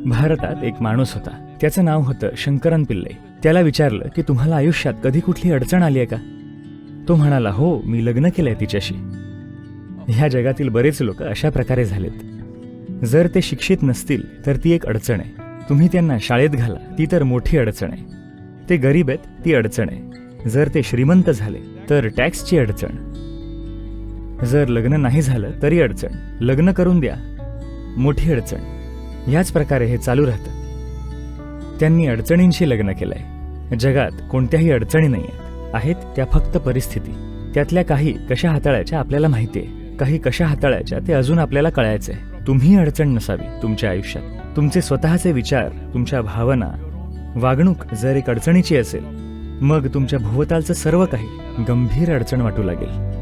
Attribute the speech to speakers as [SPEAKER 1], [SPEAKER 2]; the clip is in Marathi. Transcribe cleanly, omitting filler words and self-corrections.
[SPEAKER 1] भारतात एक माणूस होता. त्याचं नाव होतं शंकरन पिल्ले. त्याला विचारलं की तुम्हाला आयुष्यात कधी कुठली अडचण आली आहे का? तो म्हणाला, हो, मी लग्न केलंय तिच्याशी. ह्या जगातील बरेच लोक अशा प्रकारे झालेत. जर ते शिक्षित नसतील तर ती एक अडचण आहे. तुम्ही त्यांना शाळेत घाला, ती तर मोठी अडचण आहे. ते गरीब आहेत, ती अडचण आहे. जर ते श्रीमंत झाले तर टॅक्सची अडचण. जर लग्न नाही झालं तरी अडचण. लग्न करून द्या, मोठी अडचण. ह्याच प्रकारे हे चालू राहतं. त्यांनी अडचणींशी लग्न केलंय. जगात कोणत्याही अडचणी नाही आहेत त्या फक्त परिस्थिती. त्यातल्या काही कशा हाताळायच्या आपल्याला माहिती आहे, काही कशा हाताळायच्या ते अजून आपल्याला कळायचंय. तुम्ही अडचण नसावी तुमच्या आयुष्यात. तुमचे स्वतःचे विचार, तुमच्या भावना, वागणूक जर एक अडचणीची असेल, मग तुमच्या भोवतालचं सर्व काही गंभीर अडचण वाटू लागेल.